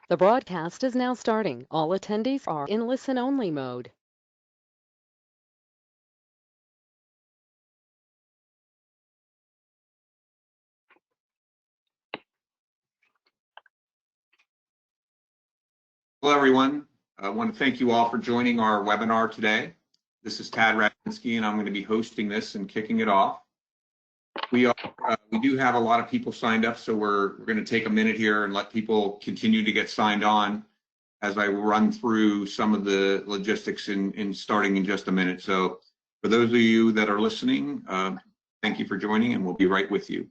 The broadcast is now starting. All attendees are in listen-only mode. Hello, everyone. I want to thank you all for joining our webinar today. This is Tad Radzinski, and I'm going to be hosting this and kicking it off. We do have a lot of people signed up, so we're going to take a minute here and let people continue to get signed on as I run through some of the logistics in starting in just a minute. So for those of you that are listening, thank you for joining, and we'll be right with you.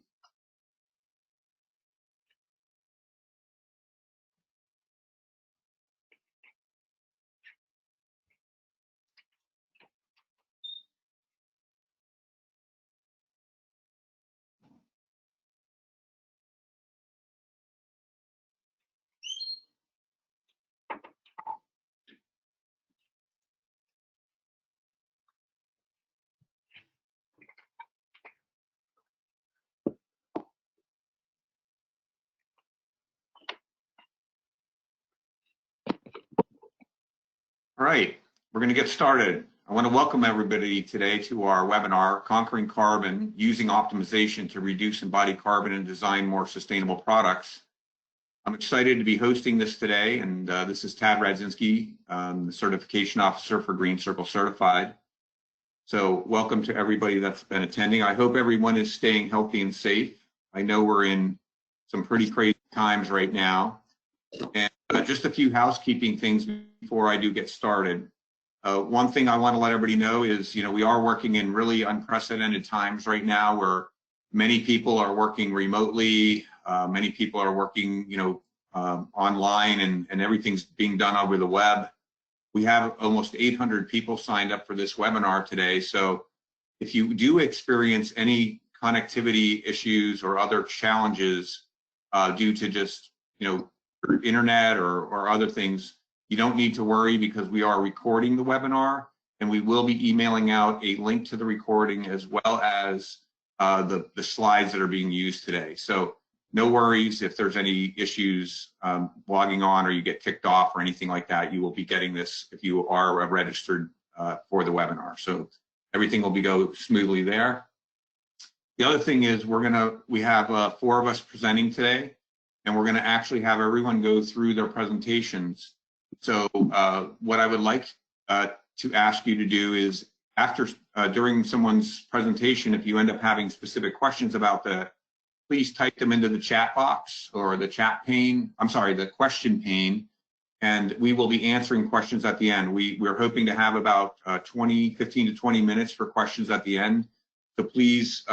All right, we're going to get started. I want to welcome everybody today to our webinar, Conquering Carbon, Using Optimization to Reduce Embodied Carbon and Design More Sustainable Products. I'm excited to be hosting this today, and this is Tad Radzinski, the Certification Officer for Green Circle Certified. So welcome to everybody that's been attending. I hope everyone is staying healthy and safe. I know we're in some pretty crazy times right now. And just a few housekeeping things before I do get started. One thing I want to let everybody know is, we are working in really unprecedented times right now where many people are working remotely, many people are working, online, and everything's being done over the web. We have almost 800 people signed up for this webinar today. So if you do experience any connectivity issues or other challenges due to just, internet or other things, you don't need to worry because we are recording the webinar and we will be emailing out a link to the recording as well as the slides that are being used today. So no worries if there's any issues logging on or you get kicked off or anything like that. You will be getting this if you are registered for the webinar. So everything will go smoothly there. The other thing is we have 4 of us presenting today, and we're going to actually have everyone go through their presentations. So what I would like to ask you to do is during someone's presentation, if you end up having specific questions about that, please type them into the chat box or the the question pane, and we will be answering questions at the end. We're hoping to have about 15 to 20 minutes for questions at the end. So please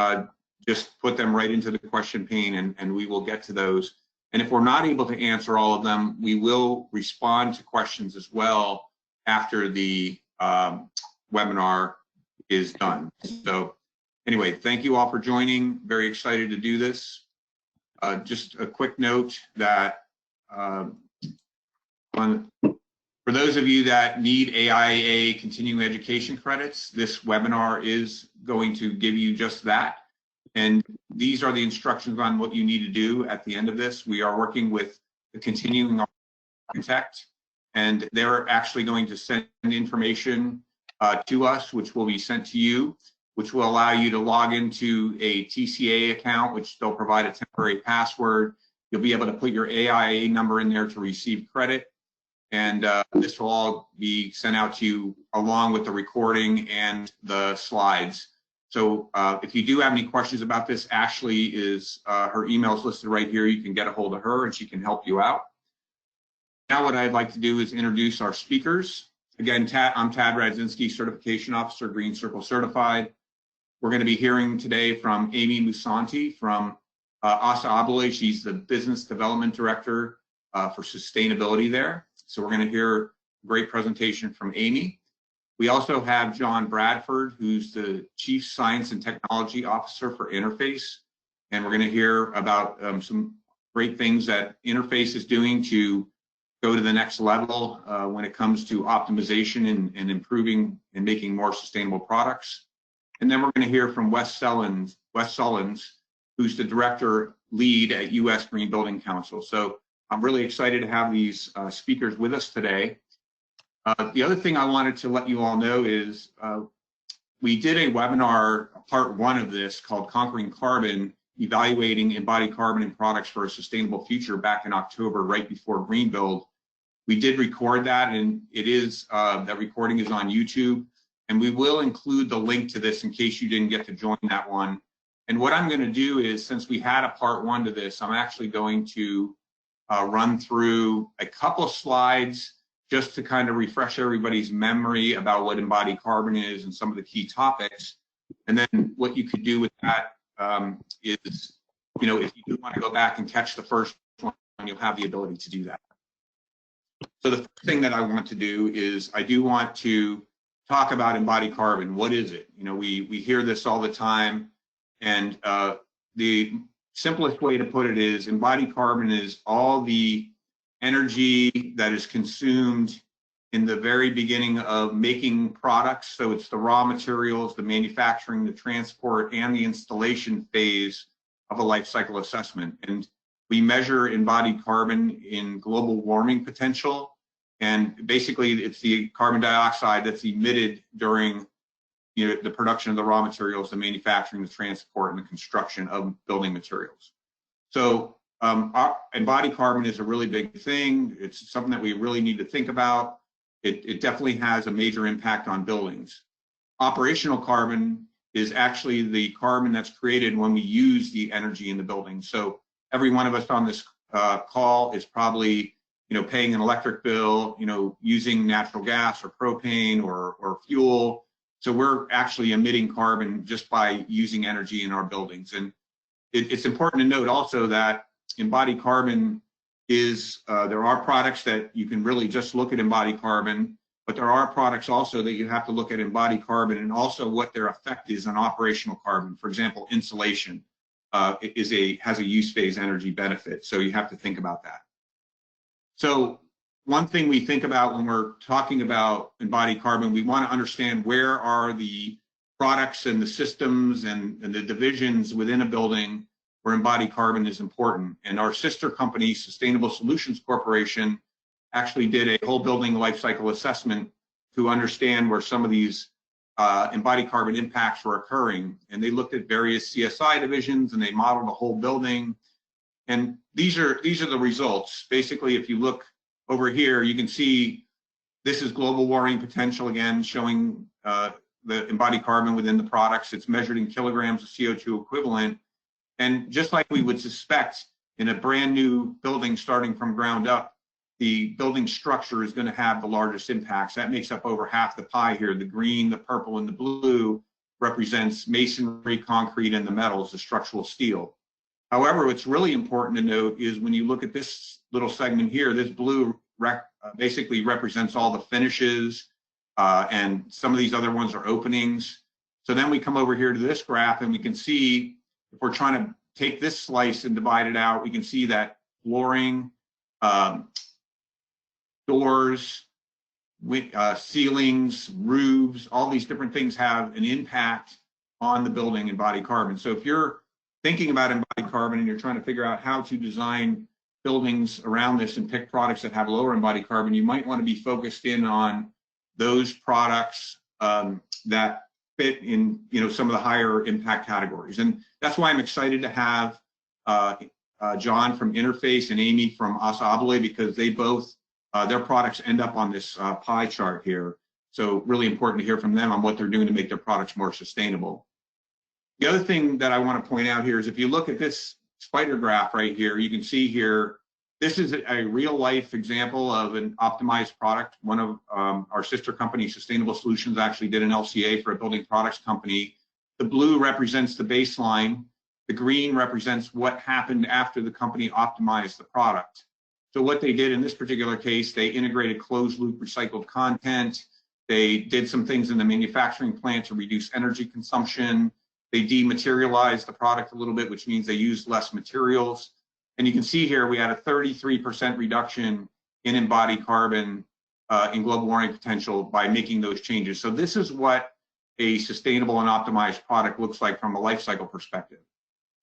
just put them right into the question pane and we will get to those. And if we're not able to answer all of them, we will respond to questions as well after the webinar is done. So anyway, thank you all for joining. Very excited to do this. Just a quick note that for those of you that need AIA continuing education credits, this webinar is going to give you just that. And these are the instructions on what you need to do at the end of this. We are working with the continuing architect, and they're actually going to send information to us, which will be sent to you, which will allow you to log into a TCA account, which they'll provide a temporary password. You'll be able to put your AIA number in there to receive credit. And this will all be sent out to you along with the recording and the slides. So if you do have any questions about this, Ashley her email is listed right here. You can get a hold of her and she can help you out. Now what I'd like to do is introduce our speakers. Again, I'm Tad Radzinski, Certification Officer, Green Circle Certified. We're going to be hearing today from Amy Musanti from Asa Abloy. She's the Business Development Director for Sustainability there. So we're going to hear a great presentation from Amy. We also have John Bradford, who's the Chief Science and Technology Officer for Interphase. And we're going to hear about some great things that Interphase is doing to go to the next level when it comes to optimization and improving and making more sustainable products. And then we're going to hear from Wes Sullins, who's the Director Lead at US Green Building Council. So I'm really excited to have these speakers with us today. The other thing I wanted to let you all know is we did a webinar, part one of this, called Conquering Carbon, Evaluating Embodied Carbon in Products for a Sustainable Future back in October, right before Greenbuild. We did record that, and it is that recording is on YouTube, and we will include the link to this in case you didn't get to join that one. And what I'm going to do is, since we had a part one to this, I'm actually going to run through a couple of slides just to kind of refresh everybody's memory about what embodied carbon is and some of the key topics. And then what you could do with that is, you know, if you do want to go back and catch the first one, you'll have the ability to do that. So the first thing that I want to do is I do want to talk about embodied carbon. What is it? You know, we hear this all the time, and the simplest way to put it is embodied carbon is all the energy that is consumed in the very beginning of making products. So it's the raw materials, the manufacturing, the transport, and the installation phase of a life cycle assessment. And we measure embodied carbon in global warming potential. And basically it's the carbon dioxide that's emitted during, you know, the production of the raw materials, the manufacturing, the transport, and the construction of building materials. So our embodied carbon is a really big thing. It's something that we really need to think about. It definitely has a major impact on buildings. Operational carbon is actually the carbon that's created when we use the energy in the building. So every one of us on this call is probably, you know, paying an electric bill, you know, using natural gas or propane or fuel. So we're actually emitting carbon just by using energy in our buildings. And it's important to note also that embodied carbon is, there are products that you can really just look at embodied carbon, but there are products also that you have to look at embodied carbon and also what their effect is on operational carbon. For example, insulation has a use phase energy benefit, so you have to think about that. So one thing we think about when we're talking about embodied carbon, we want to understand where are the products and the systems and the divisions within a building where embodied carbon is important. And our sister company, Sustainable Solutions Corporation, actually did a whole building life cycle assessment to understand where some of these embodied carbon impacts were occurring. And they looked at various CSI divisions and they modeled a whole building. And these are the results. Basically, if you look over here, you can see this is global warming potential, again, showing the embodied carbon within the products. It's measured in kilograms of CO2 equivalent. And just like we would suspect in a brand new building starting from ground up, the building structure is going to have the largest impacts. That makes up over half the pie here. The green, the purple, and the blue represents masonry, concrete, and the metals, the structural steel. However, what's really important to note is when you look at this little segment here, this blue basically represents all the finishes, and some of these other ones are openings. So then we come over here to this graph and we can see, if we're trying to take this slice and divide it out, we can see that flooring, doors, ceilings, roofs, all these different things have an impact on the building embodied carbon. So if you're thinking about embodied carbon and you're trying to figure out how to design buildings around this and pick products that have lower embodied carbon, you might want to be focused in on those products that fit in, you know, some of the higher impact categories. And that's why I'm excited to have John from Interphase and Amy from Asabile, because they both, their products end up on this pie chart here. So really important to hear from them on what they're doing to make their products more sustainable. The other thing that I want to point out here is if you look at this spider graph right here, you can see here, this is a real life example of an optimized product. One of our sister companies, Sustainable Solutions, actually did an LCA for a building products company. The blue represents the baseline. The green represents what happened after the company optimized the product. So what they did in this particular case, they integrated closed loop recycled content. They did some things in the manufacturing plant to reduce energy consumption. They dematerialized the product a little bit, which means they used less materials. And you can see here we had a 33% reduction in embodied carbon in global warming potential by making those changes. So this is what a sustainable and optimized product looks like from a life cycle perspective.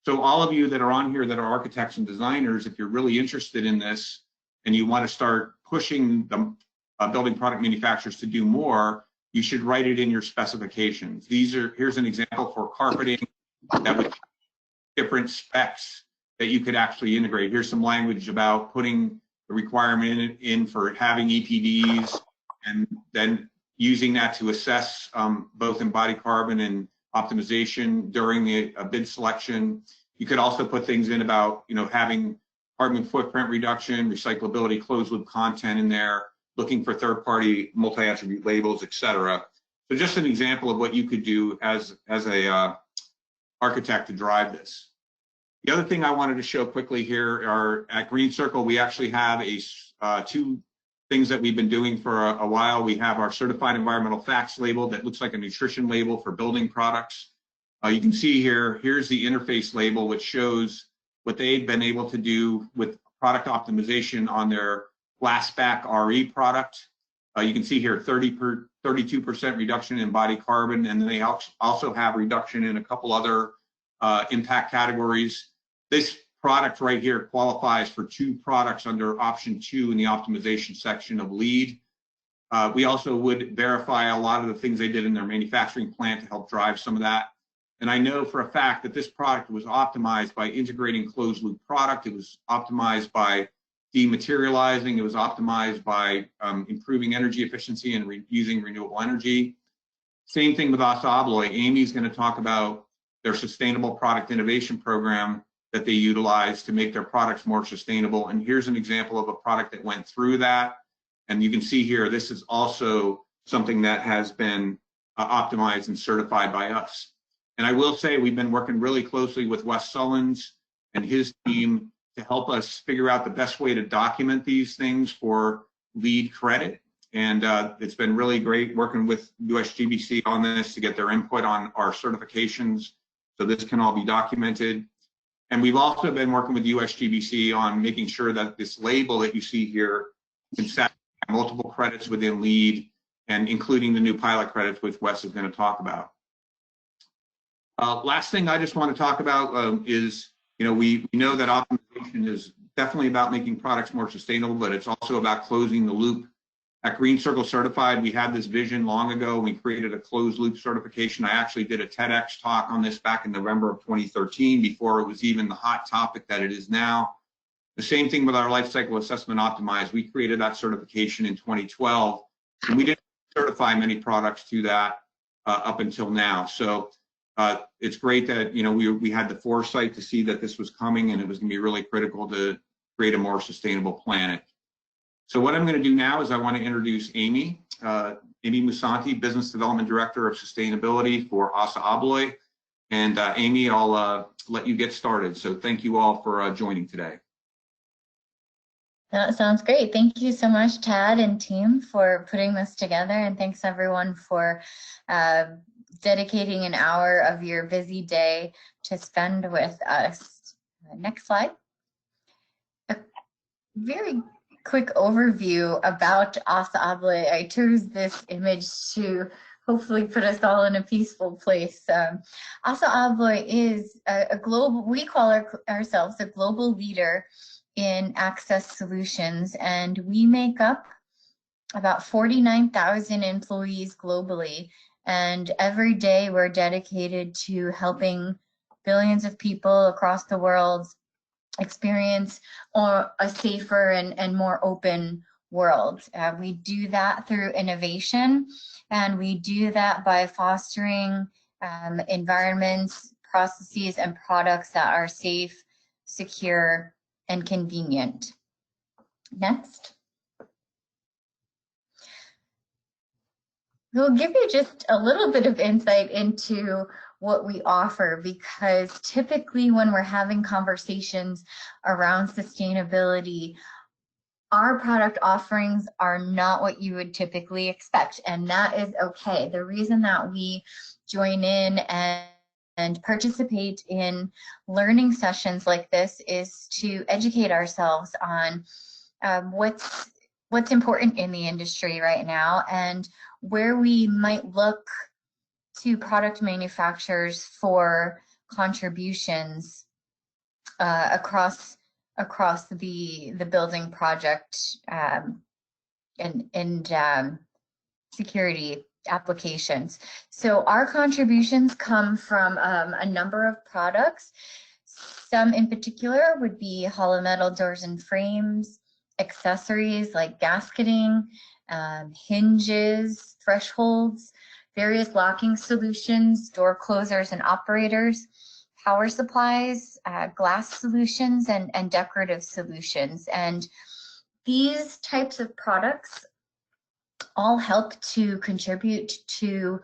So all of you that are on here that are architects and designers, if you're really interested in this and you want to start pushing the building product manufacturers to do more, you should write it in your specifications. Here's an example for carpeting that would different specs that you could actually integrate. Here's some language about putting the requirement in for having EPDs and then using that to assess both embodied carbon and optimization during the bid selection. You could also put things in about, having carbon footprint reduction, recyclability, closed loop content in there, looking for third-party multi-attribute labels, et cetera. So just an example of what you could do as a architect to drive this. The other thing I wanted to show quickly here are at Green Circle, we actually have two things that we've been doing for a while. We have our certified environmental facts label that looks like a nutrition label for building products. You can see here's the Interphase label, which shows what they've been able to do with product optimization on their glassback RE product. You can see here 32% reduction in embodied carbon, and then they also have reduction in a couple other impact categories. This product right here qualifies for 2 products under option 2 in the optimization section of LEED. We also would verify a lot of the things they did in their manufacturing plant to help drive some of that. And I know for a fact that this product was optimized by integrating closed loop product. It was optimized by dematerializing. It was optimized by improving energy efficiency and using renewable energy. Same thing with ASSA ABLOY. Amy's going to talk about their sustainable product innovation program that they utilize to make their products more sustainable. And here's an example of a product that went through that. And you can see here, this is also something that has been optimized and certified by us. And I will say we've been working really closely with Wes Sullins and his team to help us figure out the best way to document these things for LEED credit. And it's been really great working with USGBC on this to get their input on our certifications so this can all be documented. And we've also been working with USGBC on making sure that this label that you see here can satisfy multiple credits within LEED and including the new pilot credits, which Wes is going to talk about. Last thing I just want to talk about is, we know that optimization is definitely about making products more sustainable, but it's also about closing the loop. At Green Circle Certified, we had this vision long ago. We created a closed loop certification. I actually did a TEDx talk on this back in November of 2013 before it was even the hot topic that it is now. The same thing with our Lifecycle Assessment Optimized. We created that certification in 2012, and we didn't certify many products to that up until now. So it's great that we had the foresight to see that this was coming, and it was going to be really critical to create a more sustainable planet. So what I'm going to do now is I want to introduce Amy Musanti, Business Development Director of Sustainability for ASSA ABLOY. And Amy, I'll let you get started. So thank you all for joining today. That sounds great. Thank you so much, Tad and team, for putting this together. And thanks everyone for dedicating an hour of your busy day to spend with us. Next slide. A very quick overview about ASSA ABLOY. I chose this image to hopefully put us all in a peaceful place. ASSA ABLOY is a global, we call ourselves a global leader in access solutions, and we make up about 49,000 employees globally. And every day we're dedicated to helping billions of people across the world experience a safer and more open world. We do that through innovation, and we do that by fostering environments, processes, and products that are safe, secure, and convenient. Next. We'll give you just a little bit of insight into what we offer, because typically when we're having conversations around sustainability, our product offerings are not what you would typically expect, and that is okay. The reason that we join in and participate in learning sessions like this is to educate ourselves on what's important in the industry right now and where we might look to product manufacturers for contributions across the building project and security applications. So our contributions come from a number of products. Some in particular would be hollow metal doors and frames, accessories like gasketing, hinges, thresholds, various locking solutions, door closers and operators, power supplies, glass solutions, and decorative solutions. And these types of products all help to contribute to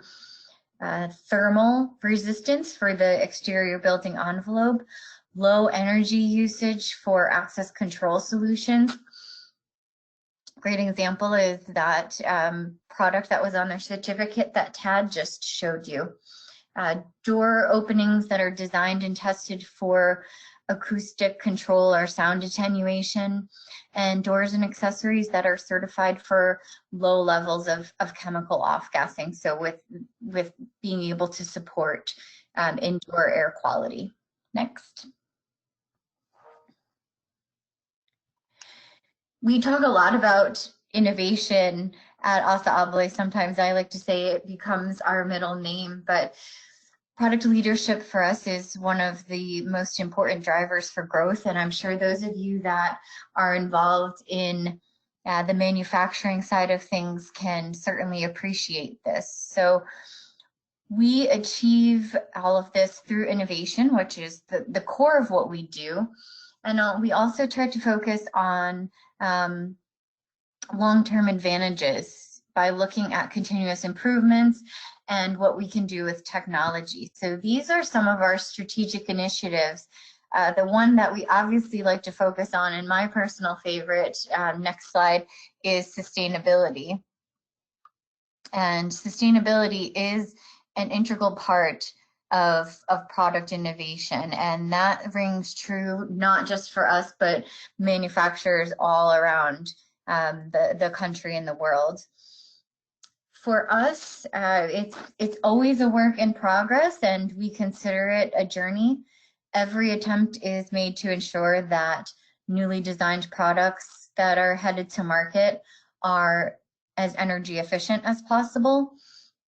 thermal resistance for the exterior building envelope, low energy usage for access control solutions. Great example is that product that was on their certificate that Tad just showed you. Door openings that are designed and tested for acoustic control or sound attenuation, and doors and accessories that are certified for low levels of chemical off-gassing, so with being able to support indoor air quality. Next. We talk a lot about innovation at Assa Abloy. Sometimes I like to say it becomes our middle name, but product leadership for us is one of the most important drivers for growth, and I'm sure those of you that are involved in the manufacturing side of things can certainly appreciate this. So we achieve all of this through innovation, which is the core of what we do, and we also try to focus on long-term advantages by looking at continuous improvements and what we can do with technology. So these are some of our strategic initiatives. The one that we obviously like to focus on, and my personal favorite, next slide, is sustainability. And sustainability is an integral part of product innovation, and that rings true not just for us, but manufacturers all around the country and the world. For us, it's always a work in progress, and we consider it a journey. Every attempt is made to ensure that newly designed products that are headed to market are as energy efficient as possible.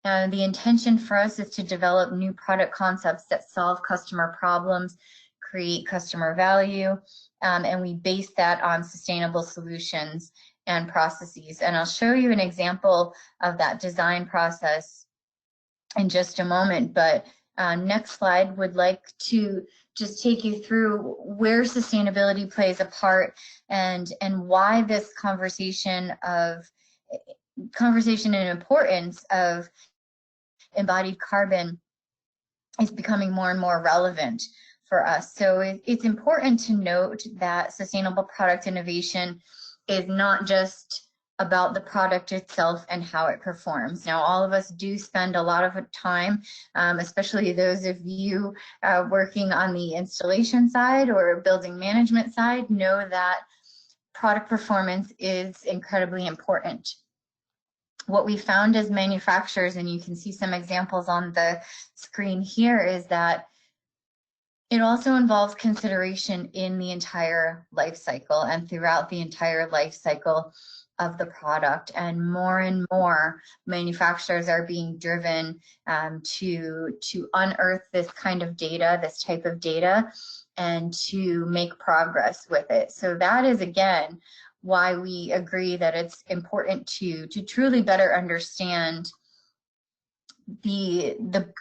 The intention for us is to develop new product concepts that solve customer problems, create customer value, and we base that on sustainable solutions and processes. And I'll show you an example of that design process in just a moment, but next slide would like to just take you through where sustainability plays a part and why this conversation and importance of embodied carbon is becoming more and more relevant for us. So it's important to note that sustainable product innovation is not just about the product itself and how it performs. Now, all of us do spend a lot of time, especially those of you working on the installation side or building management side, know that product performance is incredibly important. What we found as manufacturers, and you can see some examples on the screen here, is that it also involves consideration in the entire life cycle and throughout the entire life cycle of the product. And more manufacturers are being driven to unearth this kind of data, this type of data, and to make progress with it. So that is, again, why we agree that it's important to truly better understand the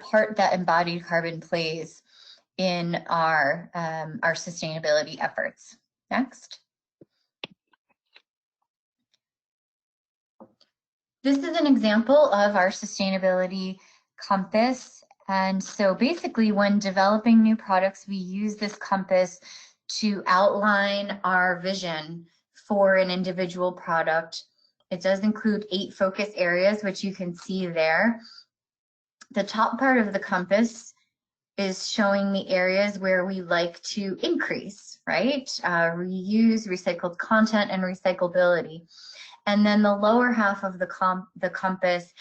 part that embodied carbon plays in our sustainability efforts. Next. This is an example of our sustainability compass. And so basically, when developing new products, we use this compass to outline our vision for an individual product. It does include 8 focus areas, which you can see there. The top part of the compass is showing the areas where we like to increase, right? Reuse, recycled content, and recyclability. And then the lower half of the compass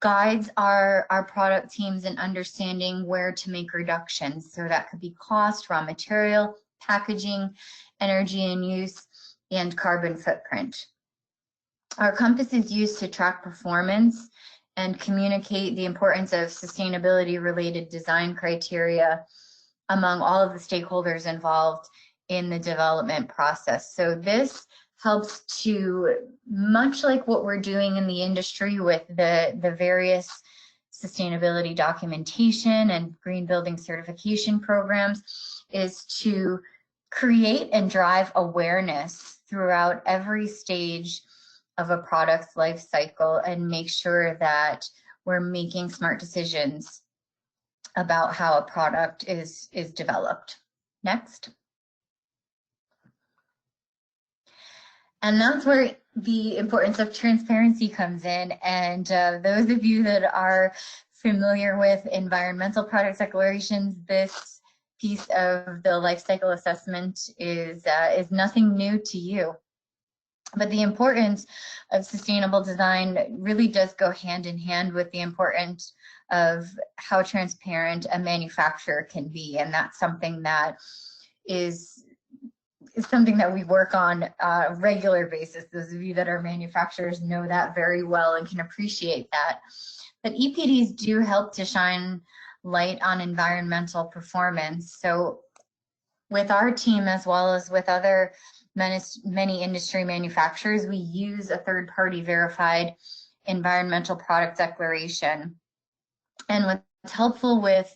guides our product teams in understanding where to make reductions. So that could be cost, raw material, packaging, energy and use, and carbon footprint. Our compass is used to track performance and communicate the importance of sustainability-related design criteria among all of the stakeholders involved in the development process. So this helps to, much like what we're doing in the industry with the various sustainability documentation and green building certification programs, is to create and drive awareness throughout every stage of a product's life cycle and make sure that we're making smart decisions about how a product is developed. Next. And that's where the importance of transparency comes in. And those of you that are familiar with environmental product declarations, this piece of the life cycle assessment is nothing new to you. But the importance of sustainable design really does go hand in hand with the importance of how transparent a manufacturer can be. And that's something that is something that we work on a regular basis. Those of you that are manufacturers know that very well and can appreciate that. But EPDs do help to shine light on environmental performance. So with our team, as well as with other many industry manufacturers, we use a third-party verified environmental product declaration. And what's helpful with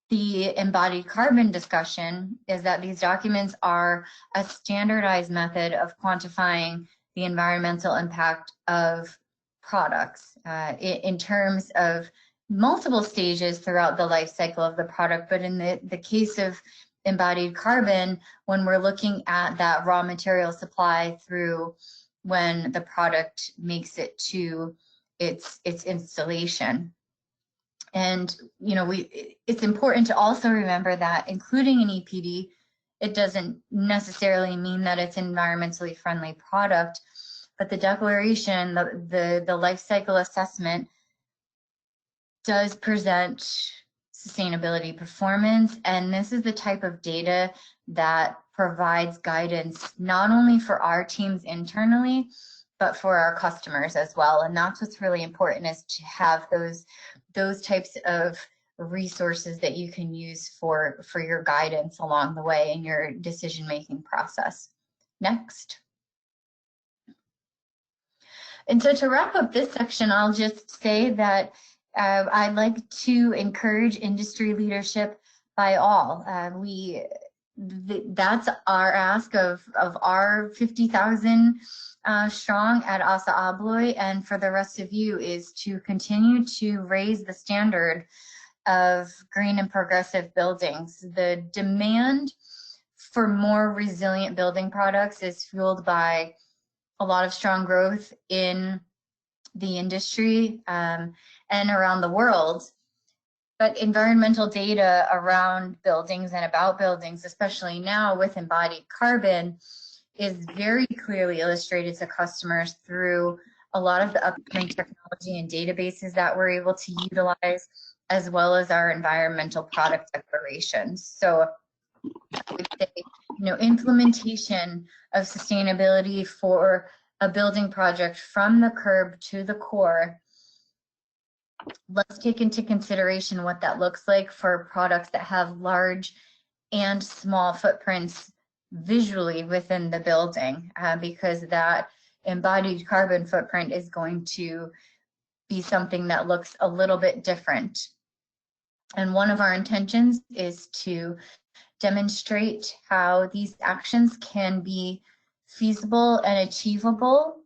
the embodied carbon discussion is that these documents are a standardized method of quantifying the environmental impact of products in terms of multiple stages throughout the life cycle of the product. But in the case of embodied carbon, when we're looking at that raw material supply through when the product makes it to its installation. And it's important to also remember that including an EPD, it doesn't necessarily mean that it's an environmentally friendly product, but the declaration, the life cycle assessment does present sustainability performance, and this is the type of data that provides guidance not only for our teams internally, but for our customers as well. And that's what's really important, is to have those types of resources that you can use for your guidance along the way in your decision-making process. Next. And so to wrap up this section, I'll just say that I'd like to encourage industry leadership by all. That's our ask of our 50,000 strong at ASSA ABLOY, and for the rest of you, is to continue to raise the standard of green and progressive buildings. The demand for more resilient building products is fueled by a lot of strong growth in the industry and around the world. But environmental data around buildings and about buildings, especially now with embodied carbon, is very clearly illustrated to customers through a lot of the upcoming technology and databases that we're able to utilize, as well as our environmental product declarations. So I would say, implementation of sustainability for a building project from the curb to the core. Let's take into consideration what that looks like for products that have large and small footprints visually within the building, because that embodied carbon footprint is going to be something that looks a little bit different. And one of our intentions is to demonstrate how these actions can be feasible and achievable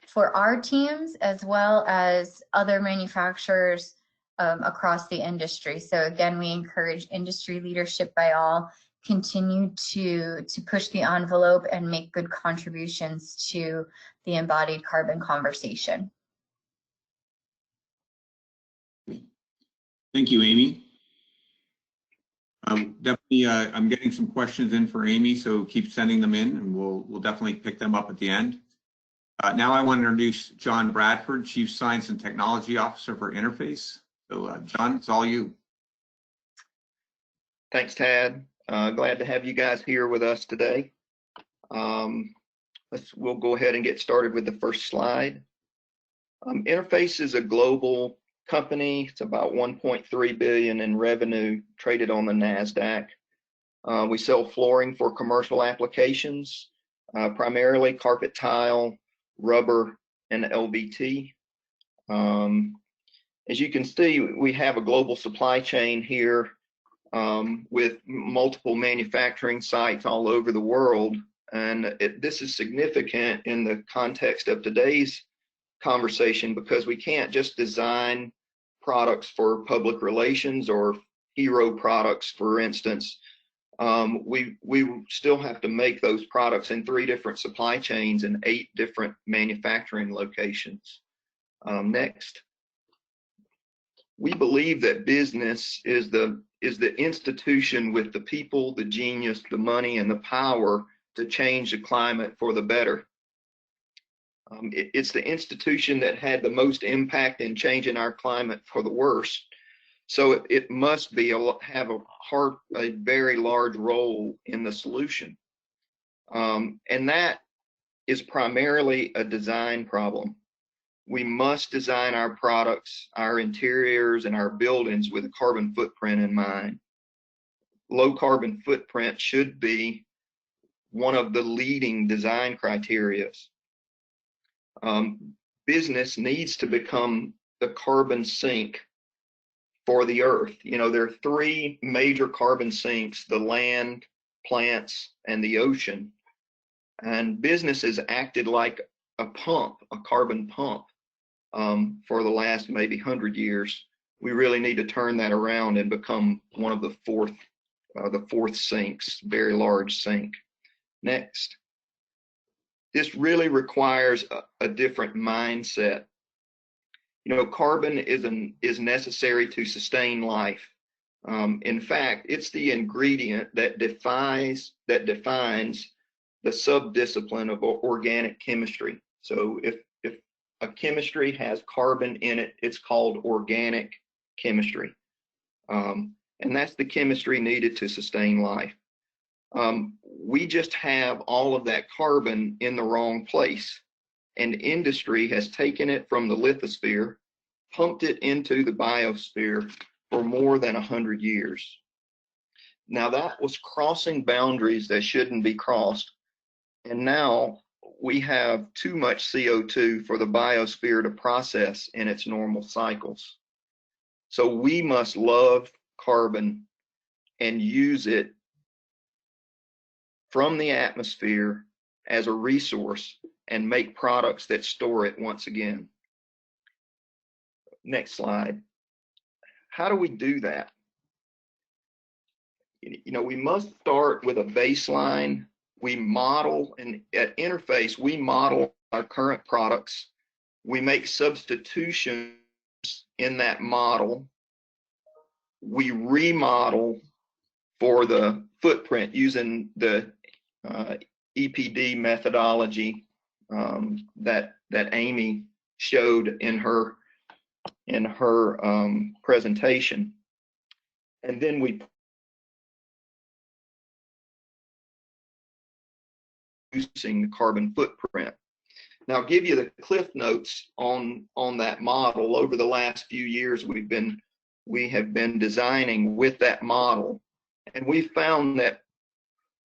for our teams, as well as other manufacturers across the industry. So again, we encourage industry leadership by all, continue to push the envelope and make good contributions to the embodied carbon conversation. Thank you, Amy. Definitely, I'm getting some questions in for Amy, so keep sending them in, and we'll definitely pick them up at the end. Now I want to introduce John Bradford, Chief Science and Technology Officer for Interphase. So John, it's all you. Thanks, Tad. Glad to have you guys here with us today. We'll go ahead and get started with the first slide. Interphase is a global company. It's about 1.3 billion in revenue, traded on the NASDAQ. We sell flooring for commercial applications, primarily carpet tile, rubber, and LVT. As you can see, we have a global supply chain here with multiple manufacturing sites all over the world. And this is significant in the context of today's conversation because we can't just design products for public relations or hero products, for instance. We still have to make those products in 3 different supply chains and 8 different manufacturing locations. Next. We believe that business is the institution with the people, the genius, the money, and the power to change the climate for the better. It's the institution that had the most impact in changing our climate for the worse. So it must have a very large role in the solution. And that is primarily a design problem. We must design our products, our interiors, and our buildings with a carbon footprint in mind. Low carbon footprint should be one of the leading design criteria. Business needs to become the carbon sink for the earth. You know, there are 3 major carbon sinks: the land, plants, and the ocean. And business has acted like a pump, a carbon pump, for the last maybe 100 years. We really need to turn that around and become one of the fourth sinks, very large sink. Next. This really requires a different mindset. You know, carbon is necessary to sustain life. In fact, it's the ingredient that defines the subdiscipline of organic chemistry. So if a chemistry has carbon in it, it's called organic chemistry. And that's the chemistry needed to sustain life. We just have all of that carbon in the wrong place, and industry has taken it from the lithosphere, pumped it into the biosphere for more than 100 years. Now that was crossing boundaries that shouldn't be crossed, and now we have too much CO2 for the biosphere to process in its normal cycles. So we must love carbon and use it from the atmosphere as a resource and make products that store it once again. Next slide. How do we do that? You know, we must start with a baseline. We model, and at Interphase, we model our current products. We make substitutions in that model. We remodel for the footprint using the EPD methodology that Amy showed in her presentation, and then we reducing the carbon footprint. Now, I'll give you the cliff notes on that model. Over the last few years, we have been designing with that model, and we found that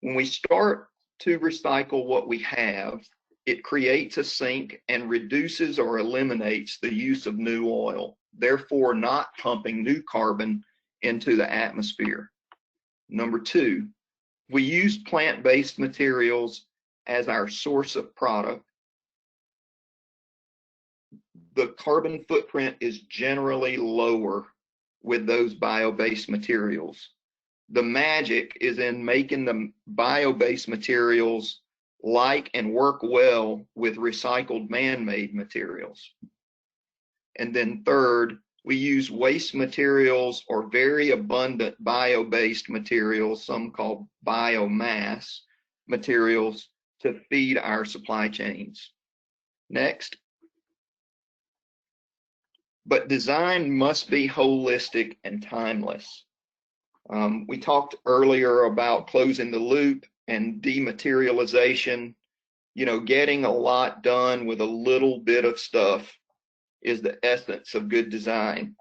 when we start to recycle what we have, it creates a sink and reduces or eliminates the use of new oil, therefore not pumping new carbon into the atmosphere. Number 2, we use plant-based materials as our source of product. The carbon footprint is generally lower with those bio-based materials. The magic is in making the bio-based materials like and work well with recycled man-made materials. And then 3rd, we use waste materials or very abundant bio-based materials, some called biomass materials, to feed our supply chains. Next. But design must be holistic and timeless. We talked earlier about closing the loop and dematerialization. You know, getting a lot done with a little bit of stuff is the essence of good design.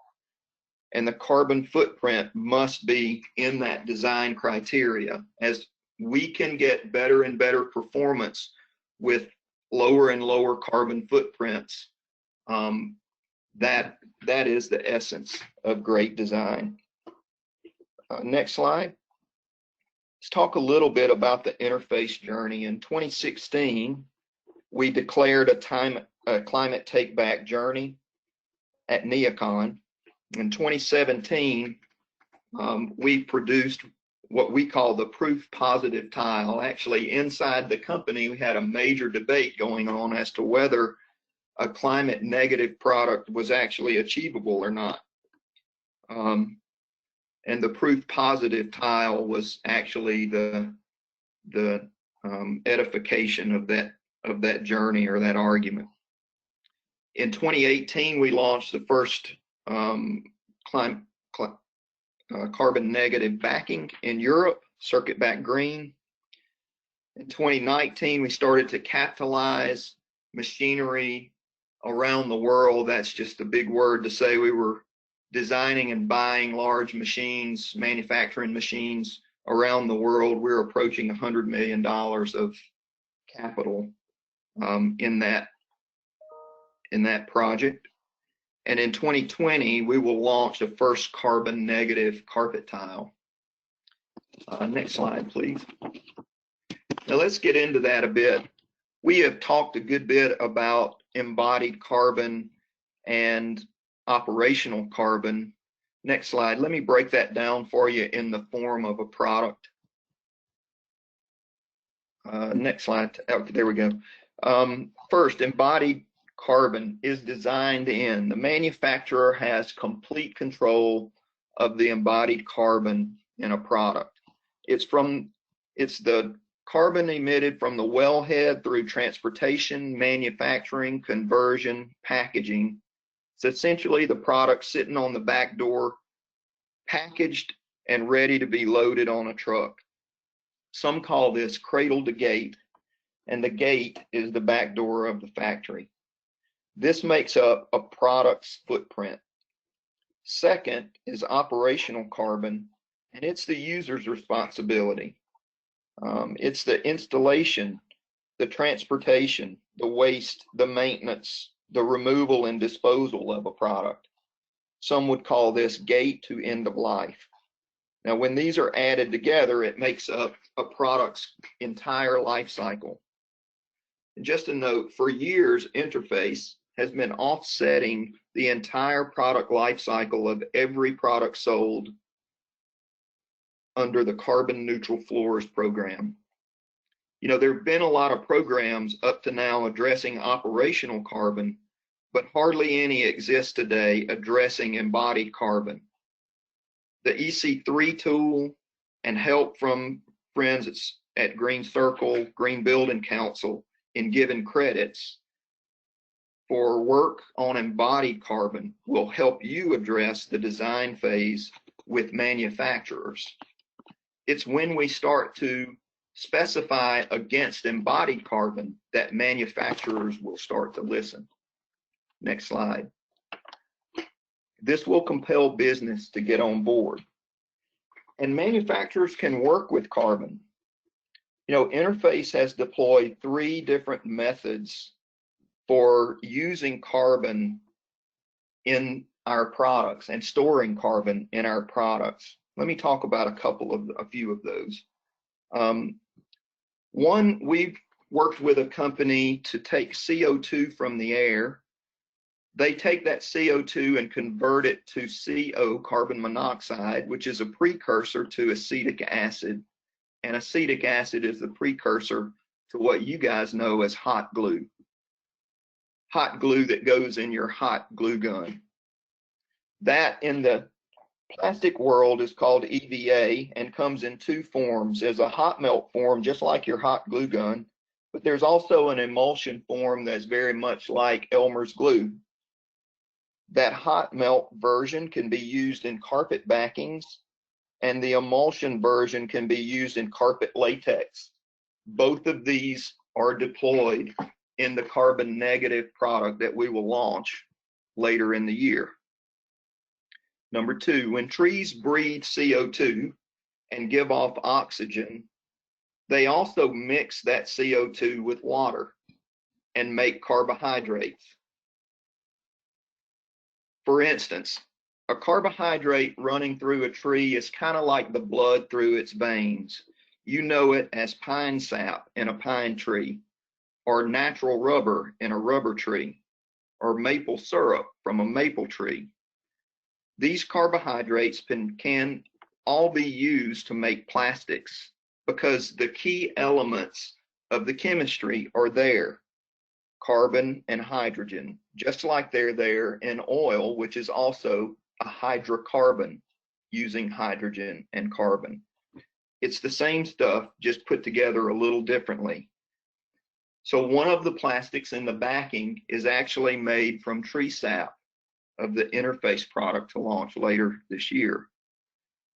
And the carbon footprint must be in that design criteria. As we can get better and better performance with lower and lower carbon footprints, that is the essence of great design. Next slide. Let's talk a little bit about the Interphase journey. In 2016, we declared a climate take-back journey at NeoCon. In 2017, we produced what we call the proof positive tile. Actually, inside the company, we had a major debate going on as to whether a climate negative product was actually achievable or not. And the proof positive tile was actually the edification of that journey or that argument. In 2018, we launched the first carbon negative backing in Europe, circuit back green. In 2019, we started to capitalize machinery around the world. That's just a big word to say we were designing and buying large machines, manufacturing machines around the world. We're approaching $100 million of capital in that project. And in 2020, we will launch the first carbon negative carpet tile. Next slide, please. Now let's get into that a bit. We have talked a good bit about embodied carbon and operational carbon. Next slide. Let me break that down for you in the form of a product. Next slide. Oh, there we go. First, embodied carbon is designed in. The manufacturer has complete control of the embodied carbon in a product. It's the carbon emitted from the wellhead through transportation, manufacturing, conversion, packaging. It's essentially the product sitting on the back door, packaged and ready to be loaded on a truck. Some call this cradle to gate, and the gate is the back door of the factory. This makes up a product's footprint. Second is operational carbon, and it's the user's responsibility. It's the installation, the transportation, the waste, the maintenance, the removal and disposal of a product. Some would call this gate to end of life. Now, when these are added together, it makes up a product's entire life cycle. And just a note, for years, Interphase has been offsetting the entire product life cycle of every product sold under the Carbon Neutral Floors program. You know, there have been a lot of programs up to now addressing operational carbon, but hardly any exist today addressing embodied carbon. The EC3 tool and help from friends at Green Circle, Green Building Council in giving credits for work on embodied carbon will help you address the design phase with manufacturers. It's when we start to specify against embodied carbon that manufacturers will start to listen. Next slide. This will compel business to get on board. And manufacturers can work with carbon. You know, Interphase has deployed 3 different methods for using carbon in our products and storing carbon in our products. Let me talk about a few of those. One, we've worked with a company to take CO2 from the air. They take that CO2 and convert it to CO, carbon monoxide, which is a precursor to acetic acid. And acetic acid is the precursor to what you guys know as hot glue. Hot glue that goes in your hot glue gun. That in the plastic world is called EVA and comes in 2 forms. There's a hot melt form, just like your hot glue gun, but there's also an emulsion form that's very much like Elmer's glue. That hot melt version can be used in carpet backings and the emulsion version can be used in carpet latex. Both of these are deployed in the carbon negative product that we will launch later in the year. Number 2, when trees breathe CO2 and give off oxygen, they also mix that CO2 with water and make carbohydrates. For instance, a carbohydrate running through a tree is kind of like the blood through its veins. You know it as pine sap in a pine tree, or natural rubber in a rubber tree, or maple syrup from a maple tree. These carbohydrates can all be used to make plastics because the key elements of the chemistry are there, carbon and hydrogen, just like they're there in oil, which is also a hydrocarbon using hydrogen and carbon. It's the same stuff, just put together a little differently. So one of the plastics in the backing is actually made from tree sap of the Interphase product to launch later this year.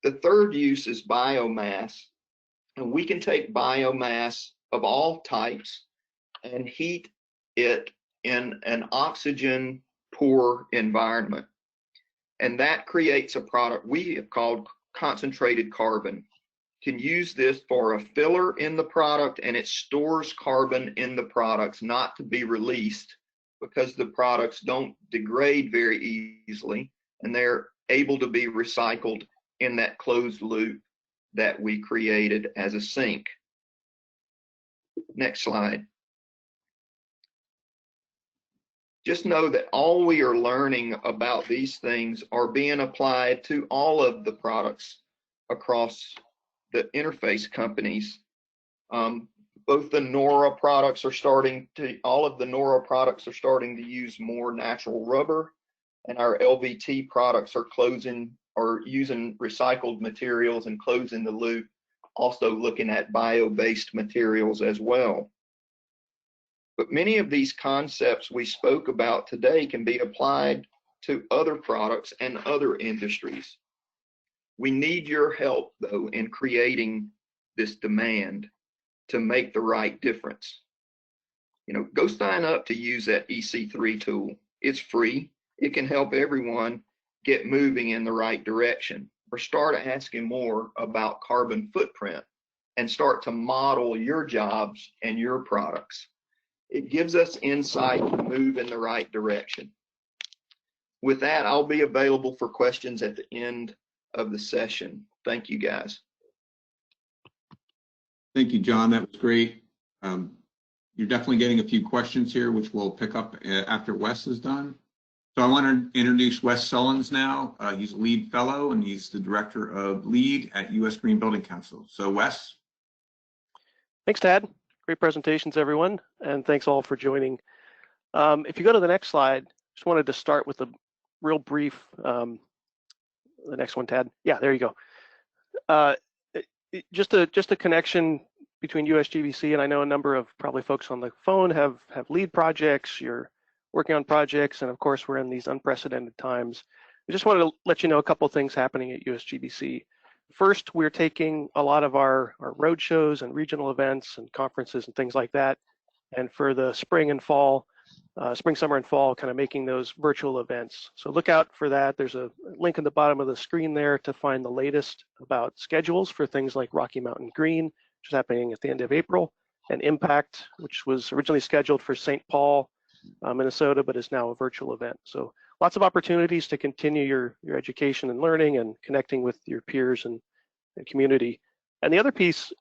The third use is biomass, and we can take biomass of all types and heat it in an oxygen poor environment. And that creates a product we have called concentrated carbon. Can use this for a filler in the product, and it stores carbon in the products not to be released because the products don't degrade very easily, and they're able to be recycled in that closed loop that we created as a sink. Next slide. Just know that all we are learning about these things are being applied to all of the products across the Interphase companies. Both the NORA products are starting to, all of the NORA products are starting to use more natural rubber, and our LVT products are using recycled materials and closing the loop, also looking at bio-based materials as well. But many of these concepts we spoke about today can be applied to other products and other industries. We need your help, though, in creating this demand to make the right difference. Go sign up to use that EC3 tool. It's free. It can help everyone get moving in the right direction, or start asking more about carbon footprint and start to model your jobs and your products. It gives us insight to move in the right direction. With that, I'll be available for questions at the end of the session. Thank you, guys. Thank you, John. That was great. You're definitely getting a few questions here, which we'll pick up after Wes is done. So I want to introduce Wes Sullins now. He's a LEED fellow, and he's the director of LEED at U.S. Green Building Council. So Wes. Thanks, Tad. Great presentations, everyone, and thanks all for joining. If you go to the next slide, just wanted to start with a real brief, the next one, Tad. Yeah, there you go. Just a connection between USGBC, and I know a number of probably folks on the phone have LEED projects, you're working on projects, and of course we're in these unprecedented times. I just wanted to let you know a couple of things happening at USGBC. First, we're taking a lot of our road shows and regional events and conferences and things like that, and for the spring and fall, spring, summer, and fall, kind of making those virtual events. So look out for that. There's a link in the bottom of the screen there to find the latest about schedules for things like Rocky Mountain Green, which is happening at the end of April, and Impact, which was originally scheduled for St. Paul, Minnesota, but is now a virtual event. So lots of opportunities to continue your education and learning and connecting with your peers and community. And the other piece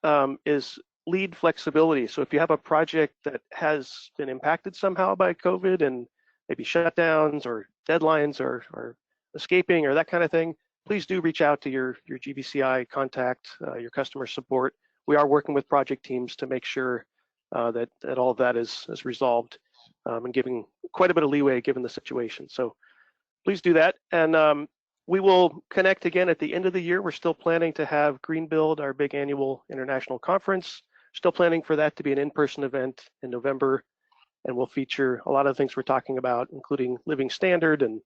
is LEED flexibility. So if you have a project that has been impacted somehow by COVID and maybe shutdowns or deadlines or escaping or that kind of thing, please do reach out to your GBCI contact, your customer support. We are working with project teams to make sure that all of that is resolved and giving quite a bit of leeway given the situation. So please do that. And we will connect again at the end of the year. We're still planning to have Green Build, our big annual international conference. Still planning for that to be an in-person event in November, and we'll feature a lot of things we're talking about, including living standard and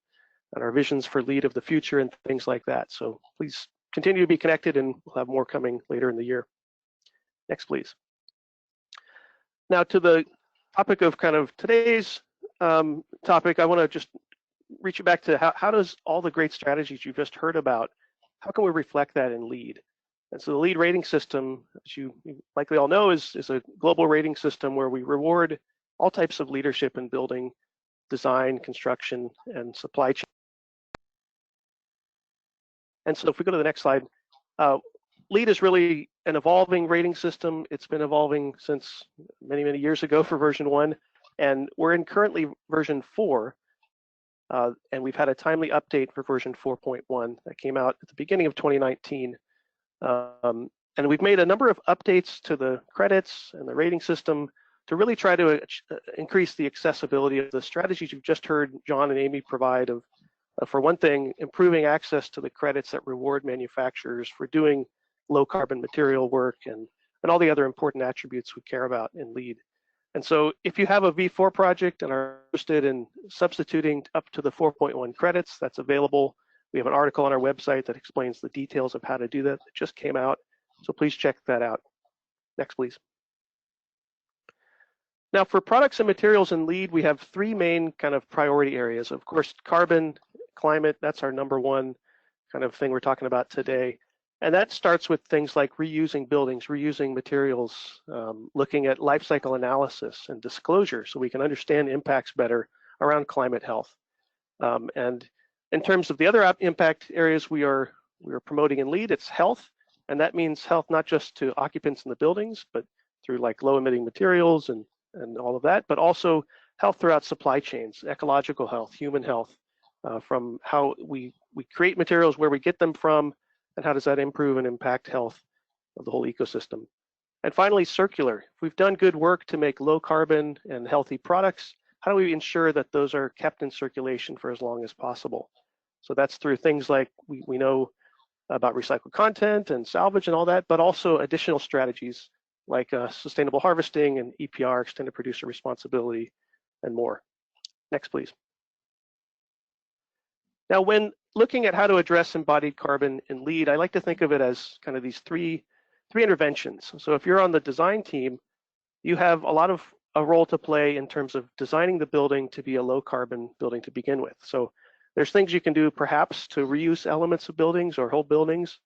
our visions for LEED of the future and things like that. So please continue to be connected, and we'll have more coming later in the year. Next, please. Now to the topic of kind of today's topic, I want to just reach you back to how does all the great strategies you've just heard about, how can we reflect that in LEED? And so the LEED rating system, as you likely all know, is a global rating system where we reward all types of leadership in building, design, construction, and supply chain. And so if we go to the next slide, LEED is really an evolving rating system. It's been evolving since many, many years ago for version 1, and we're in currently version 4, and we've had a timely update for version 4.1 that came out at the beginning of 2019. And we've made a number of updates to the credits and the rating system to really try to increase the accessibility of the strategies you've just heard John and Amy provide of, for one thing, improving access to the credits that reward manufacturers for doing low carbon material work and all the other important attributes we care about in LEED. And so if you have a V4 project and are interested in substituting up to the 4.1 credits, that's available. We have an article on our website that explains the details of how to do that. It just came out, so please check that out. Next, please. Now, for products and materials in LEED, we have 3 main kind of priority areas. Of course, carbon, climate, that's our #1 kind of thing we're talking about today. And that starts with things like reusing buildings, reusing materials, looking at life cycle analysis and disclosure so we can understand impacts better around climate health. And in terms of the other impact areas we are promoting in LEED, it's health, and that means health not just to occupants in the buildings, but through like low emitting materials and all of that, but also health throughout supply chains, ecological health, human health, from how we create materials, where we get them from, and how does that improve and impact health of the whole ecosystem. And finally, circular. If we've done good work to make low carbon and healthy products, how do we ensure that those are kept in circulation for as long as possible? So that's through things like we know about recycled content and salvage and all that, but also additional strategies like sustainable harvesting and EPR, extended producer responsibility, and more. Next, please. Now, when looking at how to address embodied carbon in LEED, I like to think of it as kind of these three interventions. So if you're on the design team, you have a role to play in terms of designing the building to be a low carbon building to begin with. So there's things you can do perhaps to reuse elements of buildings or whole buildings.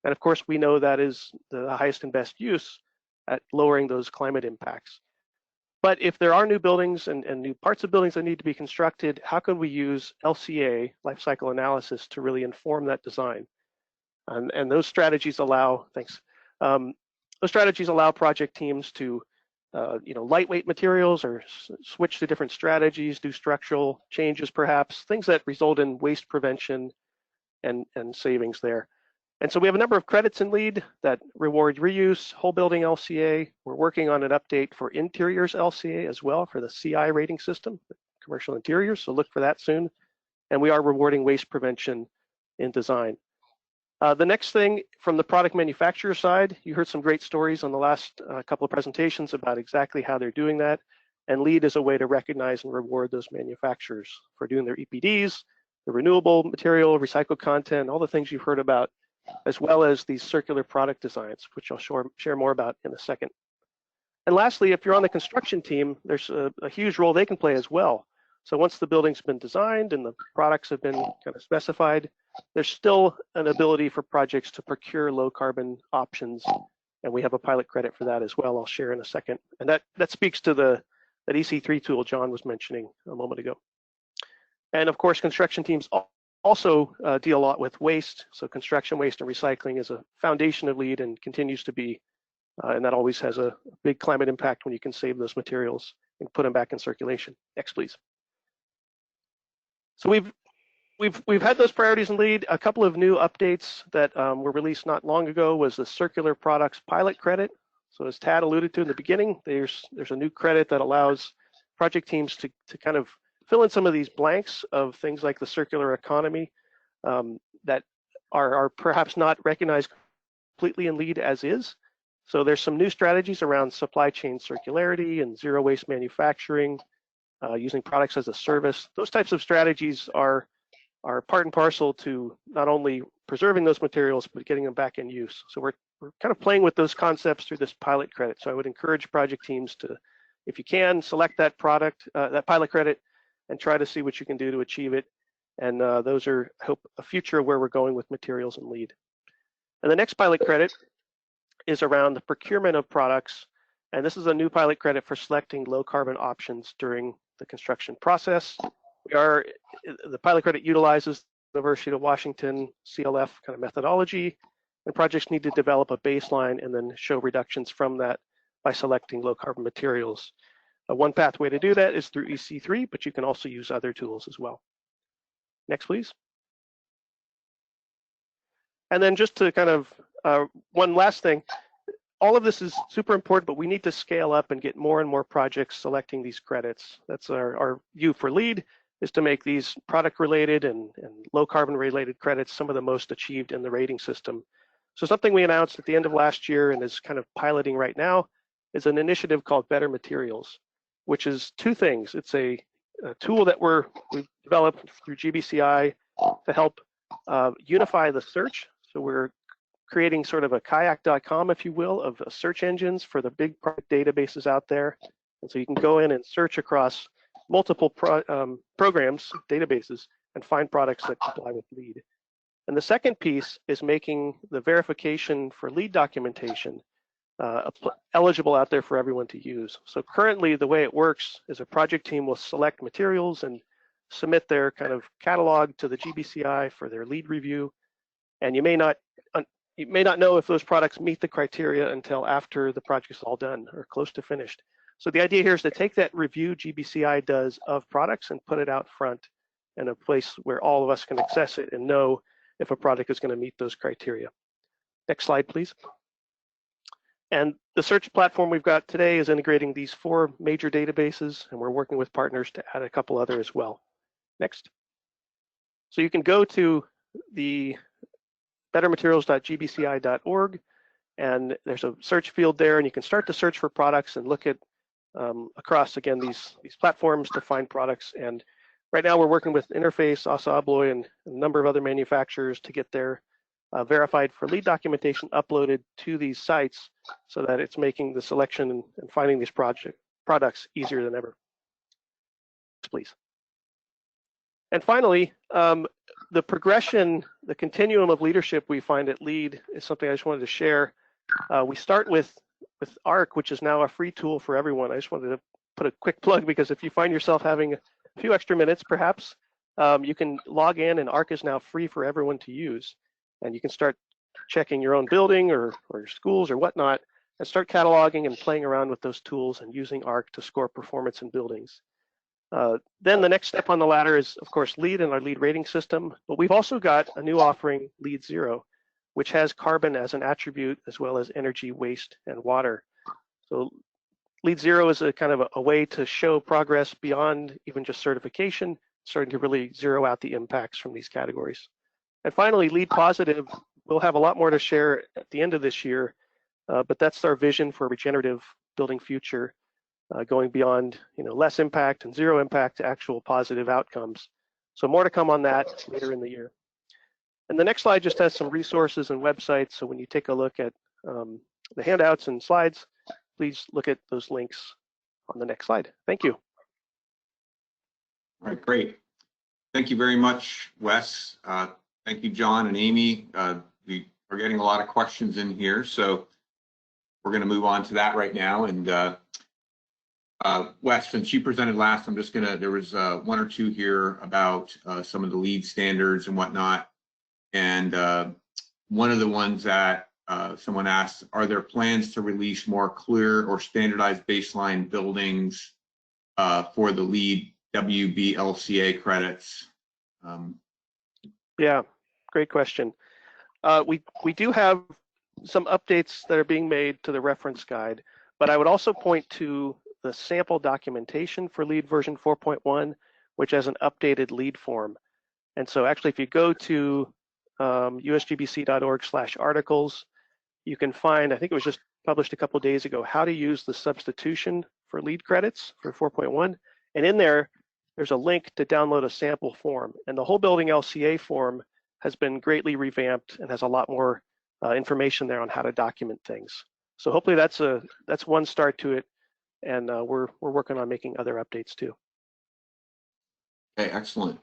And of course, we know that is the highest and best use at lowering those climate impacts. But if there are new buildings and new parts of buildings that need to be constructed, how can we use LCA, life cycle analysis, to really inform that design? And those strategies allow, those strategies allow project teams to lightweight materials or switch to different strategies, do structural changes perhaps, things that result in waste prevention and savings there. And so we have a number of credits in LEED that reward reuse, whole building LCA. We're working on an update for interiors LCA as well for the CI rating system, commercial interiors, so look for that soon. And we are rewarding waste prevention in design. The next thing from the product manufacturer side, you heard some great stories on the last couple of presentations about exactly how they're doing that. And LEED is a way to recognize and reward those manufacturers for doing their EPDs, the renewable material, recycled content, all the things you've heard about, as well as these circular product designs, which I'll share more about in a second. And lastly, if you're on the construction team, there's a huge role they can play as well. So once the building's been designed and the products have been kind of specified, there's still an ability for projects to procure low carbon options, and we have a pilot credit for that as well. I'll share in a second. And that speaks to that EC3 tool John was mentioning a moment ago. And of course, construction teams also deal a lot with waste. So construction waste and recycling is a foundation of LEED and continues to be, and that always has a big climate impact when you can save those materials and put them back in circulation. Next, please. So we've had those priorities in LEED. A couple of new updates that were released not long ago was the circular products pilot credit. So as Tad alluded to in the beginning, there's a new credit that allows project teams to kind of fill in some of these blanks of things like the circular economy that are perhaps not recognized completely in LEED as is. So there's some new strategies around supply chain circularity and zero waste manufacturing, using products as a service. Those types of strategies are are part and parcel to not only preserving those materials, but getting them back in use. So we're kind of playing with those concepts through this pilot credit. So I would encourage project teams to, if you can, select that product, that pilot credit, and try to see what you can do to achieve it. And those are, I hope, a future of where we're going with materials and lead. And the next pilot credit is around the procurement of products. And this is a new pilot credit for selecting low carbon options during the construction process. The pilot credit utilizes the University of Washington CLF kind of methodology, and projects need to develop a baseline and then show reductions from that by selecting low carbon materials. One pathway to do that is through EC3, but you can also use other tools as well. Next, please. And then just to kind of, one last thing, all of this is super important, but we need to scale up and get more and more projects selecting these credits. That's our view for LEED, is to make these product related and low carbon related credits some of the most achieved in the rating system. So something we announced at the end of last year and is kind of piloting right now is an initiative called Better Materials, which is two things. It's a tool that we've developed through GBCI to help unify the search. So we're creating sort of a kayak.com, if you will, of search engines for the big product databases out there. And so you can go in and search across multiple programs, databases, and find products that comply with LEED. And the second piece is making the verification for LEED documentation eligible out there for everyone to use. So currently the way it works is a project team will select materials and submit their kind of catalog to the GBCI for their LEED review. And you may not know if those products meet the criteria until after the project is all done or close to finished. So the idea here is to take that review GBCI does of products and put it out front in a place where all of us can access it and know if a product is going to meet those criteria. Next slide, please. And the search platform we've got today is integrating these 4 major databases, and we're working with partners to add a couple other as well. Next. So you can go to the bettermaterials.gbci.org, and there's a search field there, and you can start to search for products and look at across, again, these platforms to find products. And right now we're working with Interphase, Assa Abloy, and a number of other manufacturers to get their verified for LEED documentation uploaded to these sites so that it's making the selection and finding these products easier than ever. Please. And finally, the progression, the continuum of leadership we find at LEED is something I just wanted to share. We start with ARC, which is now a free tool for everyone. I just wanted to put a quick plug, because if you find yourself having a few extra minutes, perhaps, you can log in, and ARC is now free for everyone to use. And you can start checking your own building or your schools or whatnot, and start cataloging and playing around with those tools and using ARC to score performance in buildings. Then the next step on the ladder is, of course, LEED and our LEED rating system, but we've also got a new offering, LEED Zero, which has carbon as an attribute, as well as energy, waste, and water. So LEED Zero is a kind of a way to show progress beyond even just certification, starting to really zero out the impacts from these categories. And finally, LEED Positive, we'll have a lot more to share at the end of this year, but that's our vision for a regenerative building future, going beyond less impact and zero impact to actual positive outcomes. So more to come on that later in the year. And the next slide just has some resources and websites. So when you take a look at the handouts and slides, please look at those links on the next slide. Thank you. All right, great. Thank you very much, Wes. Thank you, John and Amy. We are getting a lot of questions in here, so we're going to move on to that right now. And Wes, since you presented last, I'm just there was 1 or 2 here about some of the LEED standards and whatnot. And one of the ones that someone asked, are there plans to release more clear or standardized baseline buildings for the LEED WBLCA credits? Yeah, great question. We do have some updates that are being made to the reference guide, but I would also point to the sample documentation for LEED version 4.1, which has an updated LEED form. And so actually, if you go to usgbc.org/articles, you can find, I think it was just published a couple of days ago, how to use the substitution for LEED credits for 4.1. And in there, there's a link to download a sample form, and the whole building LCA form has been greatly revamped and has a lot more information there on how to document things. So hopefully that's one start to it, and we're working on making other updates too. Okay, excellent.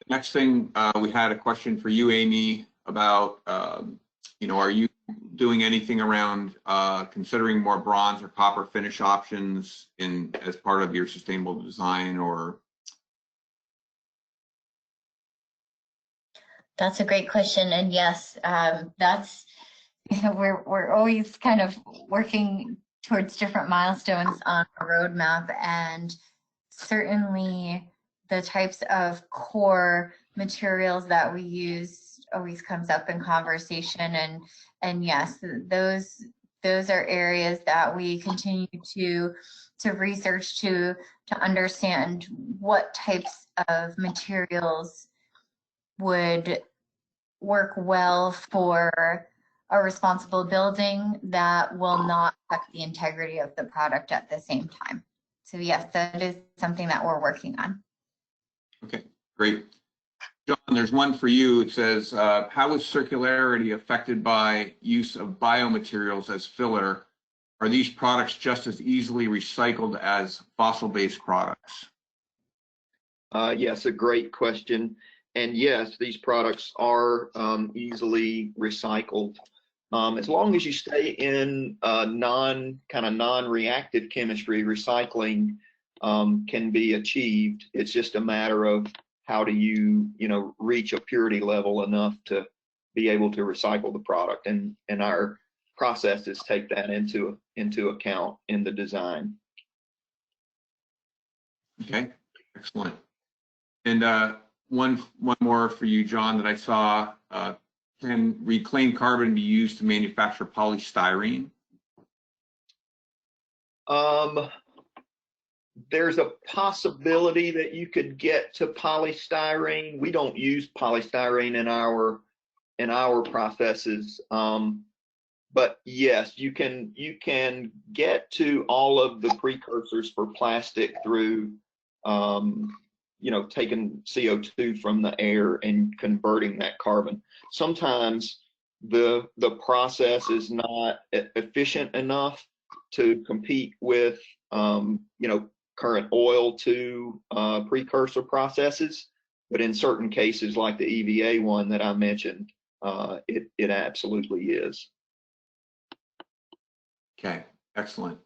Next thing, we had a question for you, Amy, about are you doing anything around considering more bronze or copper finish options as part of your sustainable design? Or That's a great question, and yes, that's we're always kind of working towards different milestones on the roadmap, and certainly the types of core materials that we use always comes up in conversation, and yes, those are areas that we continue to research to understand what types of materials would work well for a responsible building that will not affect the integrity of the product at the same time. So yes, that is something that we're working on. okay, great. John, there's one for you. It says, how is circularity affected by use of biomaterials as filler? Are these products just as easily recycled as fossil-based products? Yes, a great question. And yes, these products are easily recycled. As long as you stay in non-reactive chemistry, recycling can be achieved. It's just a matter of how do you reach a purity level enough to be able to recycle the product, and our processes take that into account in the design. Okay, excellent. And one more for you, John, that I saw. Can reclaimed carbon be used to manufacture polystyrene? There's a possibility that you could get to polystyrene. We don't use polystyrene in our processes, but yes, you can get to all of the precursors for plastic through taking CO2 from the air and converting that carbon. Sometimes the process is not efficient enough to compete with current oil to precursor processes, but in certain cases like the EVA one that I mentioned, it absolutely is. Okay, excellent.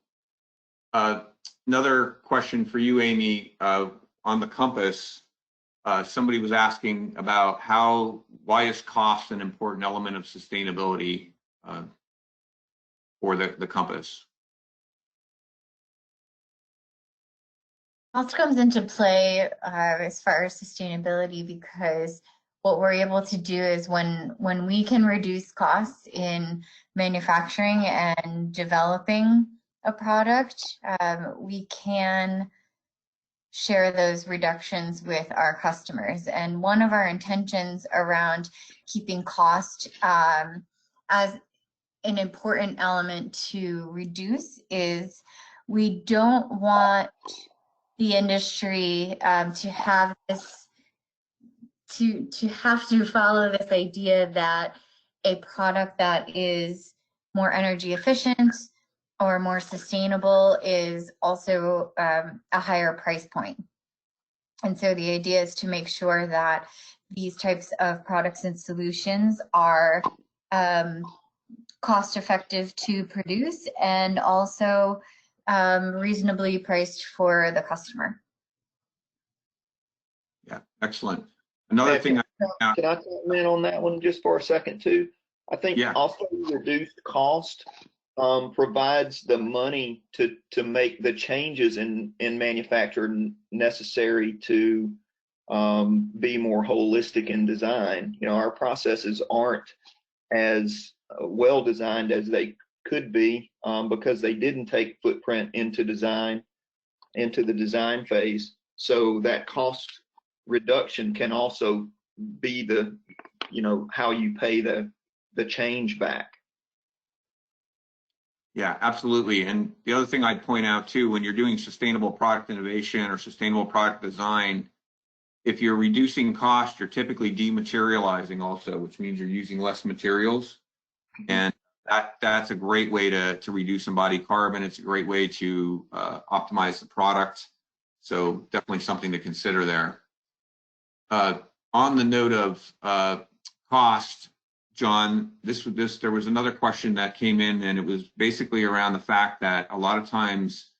Another question for you, Amy, on the compass. Somebody was asking about why is cost an important element of sustainability for the compass? Cost comes into play as far as sustainability, because what we're able to do is when we can reduce costs in manufacturing and developing a product, we can share those reductions with our customers. And one of our intentions around keeping cost as an important element to reduce is we don't want the industry to have this, to have to follow this idea that a product that is more energy efficient or more sustainable is also a higher price point. And so the idea is to make sure that these types of products and solutions are cost effective to produce and also reasonably priced for the customer. Yeah, excellent. Another thing. Can I comment on that one just for a second too? I think also reduced cost provides the money to make the changes in manufacturing necessary to be more holistic in design. Our processes aren't as well designed as they could be because they didn't take footprint into the design phase. So that cost reduction can also be the how you pay the change back. Yeah, absolutely. And the other thing I'd point out too, when you're doing sustainable product innovation or sustainable product design, if you're reducing cost, you're typically dematerializing also, which means you're using less materials. And that's a great way to reduce embodied carbon. It's a great way to optimize the product. So definitely something to consider there. On the note of cost, John, there was another question that came in, and it was basically around the fact that a lot of times,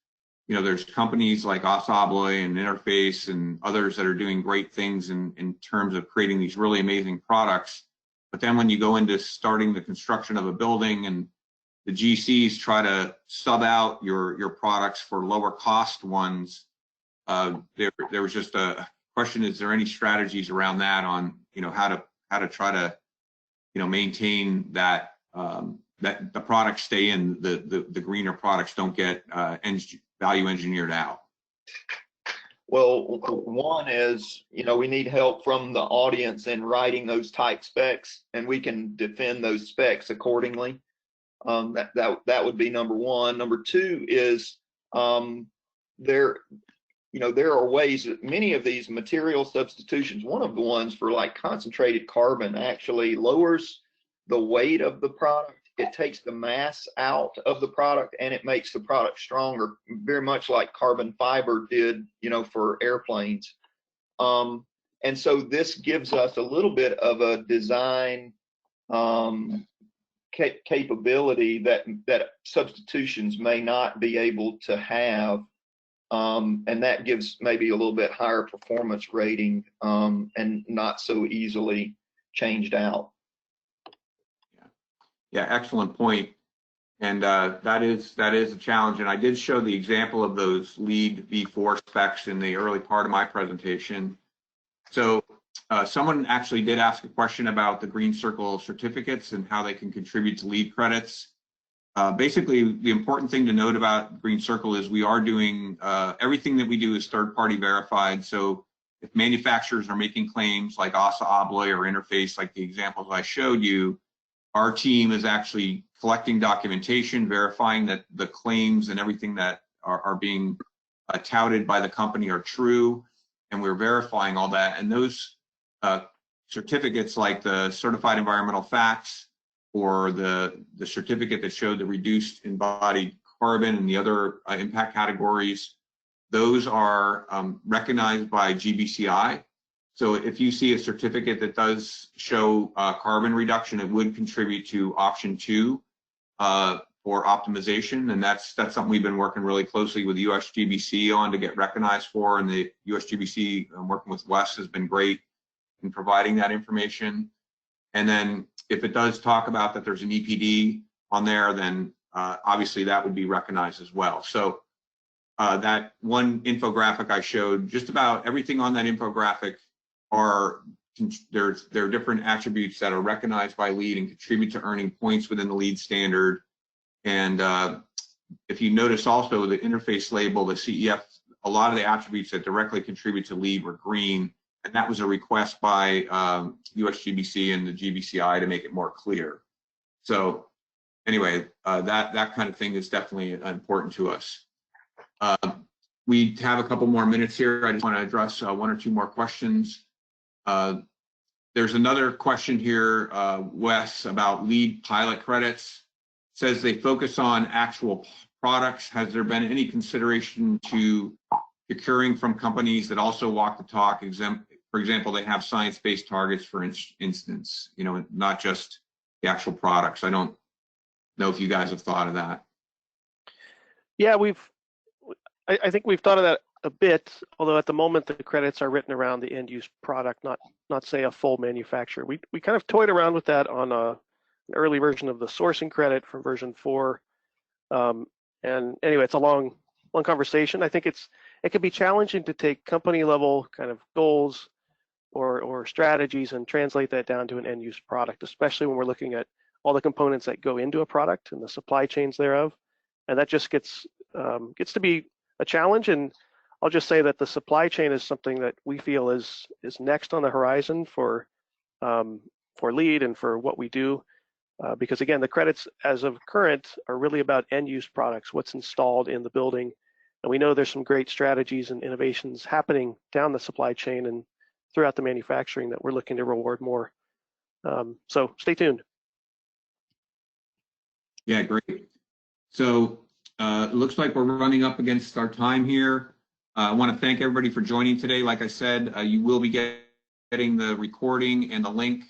you know, there's companies like Assa Abloy and Interphase and others that are doing great things in terms of creating these really amazing products. But then when you go into starting the construction of a building and the GCs try to sub out your products for lower cost ones, there was just a question: is there any strategies around that on, you know, how to try to, you know, maintain that that the products stay in, the greener products don't get value engineered out? Well, one is, you know, we need help from the audience in writing those type specs, and we can defend those specs accordingly. That would be number one. Number two is there are ways that many of these material substitutions, one of the ones for like concentrated carbon actually lowers the weight of the product. It takes the mass out of the product and it makes the product stronger, very much like carbon fiber did, you know, for airplanes. And so this gives us a little bit of a design capability that substitutions may not be able to have. And that gives maybe a little bit higher performance rating and not so easily changed out. Yeah, excellent point. And that is a challenge. And I did show the example of those LEED V4 specs in the early part of my presentation. So someone actually did ask a question about the Green Circle certificates and how they can contribute to LEED credits. Basically, the important thing to note about Green Circle is we are doing everything that we do is third-party verified. So if manufacturers are making claims like Assa Abloy or Interphase, like the examples I showed you, our team is actually collecting documentation, verifying that the claims and everything that are being touted by the company are true, and we're verifying all that. And those certificates, like the Certified Environmental Facts or the certificate that showed the reduced embodied carbon and the other impact categories, those are recognized by GBCI. So if you see a certificate that does show carbon reduction, it would contribute to option 2 for optimization, and that's something we've been working really closely with USGBC on to get recognized for, and the USGBC working with Wes has been great in providing that information. And then if it does talk about that there's an EPD on there, then obviously that would be recognized as well. So that one infographic I showed, just about everything on that infographic there are different attributes that are recognized by LEED and contribute to earning points within the LEED standard. And if you notice also the interface label, the CEF, a lot of the attributes that directly contribute to LEED were green, and that was a request by USGBC and the GBCI to make it more clear. So anyway, that kind of thing is definitely important to us. We have a couple more minutes here. I just want to address one or two more questions. There's another question here, Wes, about LEED pilot credits. It says they focus on actual products. Has there been any consideration to procuring from companies that also walk the talk? For example, they have science-based targets, for instance, you know, not just the actual products. I don't know if you guys have thought of that. Yeah, I think we've thought of that a bit, although at the moment the credits are written around the end-use product, not say a full manufacturer. We kind of toyed around with that on an early version of the sourcing credit from version 4. And anyway, it's a long conversation. I think it can be challenging to take company level kind of goals or strategies and translate that down to an end-use product, especially when we're looking at all the components that go into a product and the supply chains thereof. And that just gets to be a challenge. And I'll just say that the supply chain is something that we feel is next on the horizon for LEED and for what we do. Because again, the credits as of current are really about end use products, what's installed in the building. And we know there's some great strategies and innovations happening down the supply chain and throughout the manufacturing that we're looking to reward more. So stay tuned. Yeah, great. So it looks like we're running up against our time here. I want to thank everybody for joining today. Like I said, you will be getting the recording and the link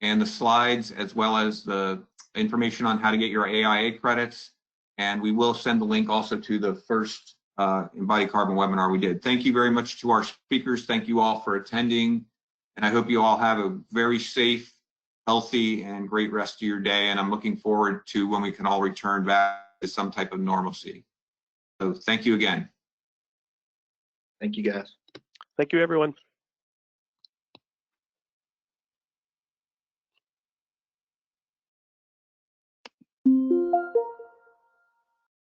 and the slides, as well as the information on how to get your AIA credits. And we will send the link also to the first Embodied Carbon webinar we did. Thank you very much to our speakers. Thank you all for attending. And I hope you all have a very safe, healthy, and great rest of your day. And I'm looking forward to when we can all return back to some type of normalcy. So thank you again. Thank you, guys. Thank you, everyone.